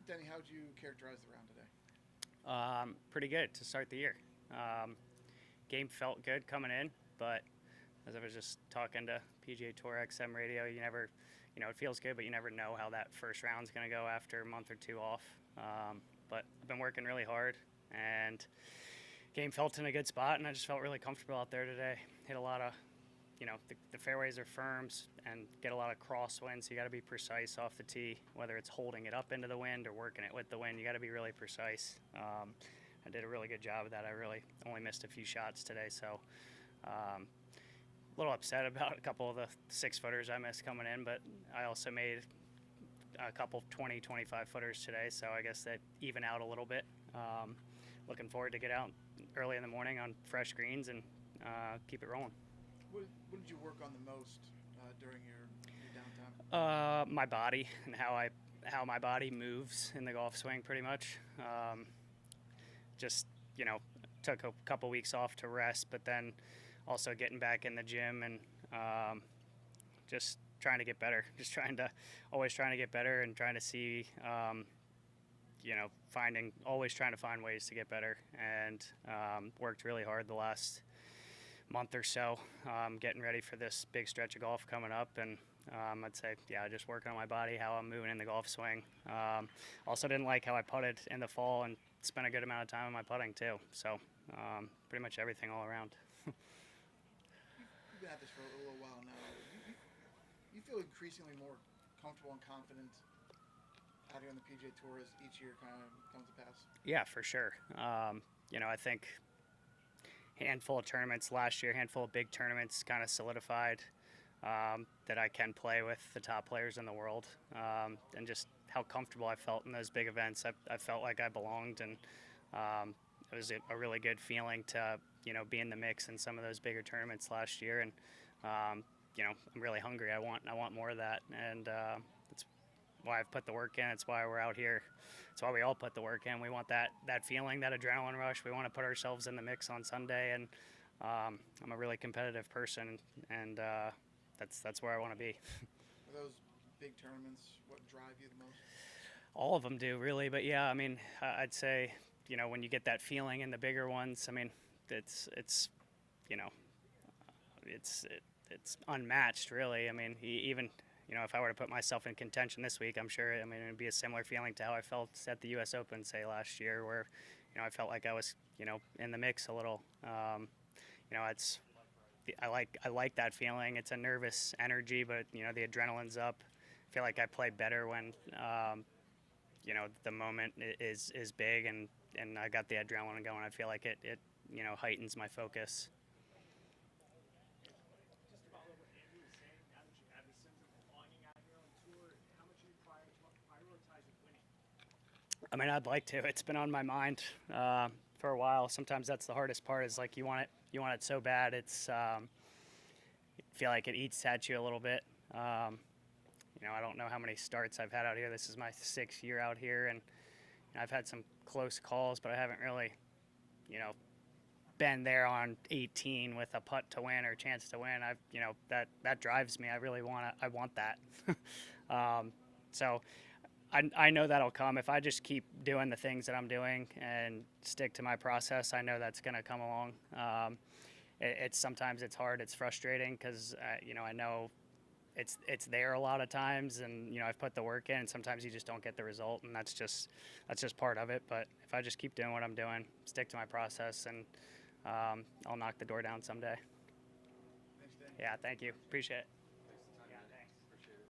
Denny, how would you characterize the round today? Pretty good to start the year. Game felt good coming in, but as I was just talking to PGA Tour XM radio, you never, it feels good, but you never know how that first round's going to go after a month or two off. But I've been working really hard, and game felt in a good spot, and I just felt really comfortable out there today. Hit a lot of, the fairways are firm and get a lot of crosswinds, so you got to be precise off the tee, whether it's holding it up into the wind or working it with the wind. You got to be really precise. I did a really good job of that. I really only missed a few shots today, so a little upset about a couple of the 6-footers I missed coming in, but I also made a couple 20, 25-footers today, so I guess that even out a little bit. Looking forward to get out early in the morning on fresh greens and keep it rolling. What did you work on the most during your downtime? My body and how my body moves in the golf swing, pretty much. Just took a couple weeks off to rest, but then also getting back in the gym and just trying to get better. Always trying to get better and trying to see, always trying to find ways to get better. And worked really hard the last month or so, getting ready for this big stretch of golf coming up. And I'd say, just working on my body, how I'm moving in the golf swing. Also didn't like how I putted in the fall and spent a good amount of time on my putting too. So pretty much everything all around. You've been at this for a little while now. You feel increasingly more comfortable and confident out here on the PGA Tour as each year kind of comes to pass? Yeah, for sure. I think handful of tournaments last year, handful of big tournaments kind of solidified that I can play with the top players in the world, and just how comfortable I felt in those big events. I felt like I belonged, and it was a really good feeling to be in the mix in some of those bigger tournaments last year. And I'm really hungry. I want more of that, and that's why I've put the work in. It's why we're out here. It's why we all put the work in. We want that feeling, that adrenaline rush. We want to put ourselves in the mix on Sunday, and I'm a really competitive person, and that's where I want to be. Are those big tournaments what drive you the most? All of them do, really. But yeah, I'd say when you get that feeling in the bigger ones, it's unmatched, really. Even if I were to put myself in contention this week, I'm sure it'd be a similar feeling to how I felt at the U.S. Open, say, last year, where I felt like I was in the mix a little. I like that feeling. It's a nervous energy, but the adrenaline's up. I feel like I play better when the moment is big and I got the adrenaline going. I feel like it heightens my focus. Just to follow up what Andrew was saying, now that you have this sense of belonging out here on tour, how much do you prioritize winning? I'd like to. It's been on my mind for a while. Sometimes that's the hardest part. Is like you want it so bad. It's you feel like it eats at you a little bit. I don't know how many starts I've had out here. This is my 6th year out here, and I've had some close calls, but I haven't really, been there on 18 with a putt to win or a chance to win. That drives me. I want that. So I know that'll come if I just keep doing the things that I'm doing and stick to my process. I know that's going to come along. Sometimes it's hard. It's frustrating because I know it's there a lot of times, and I've put the work in, and sometimes you just don't get the result, and that's just part of it. But if I just keep doing what I'm doing, stick to my process, and I'll knock the door down someday. Thanks, Dan. Yeah, thank you. Appreciate it.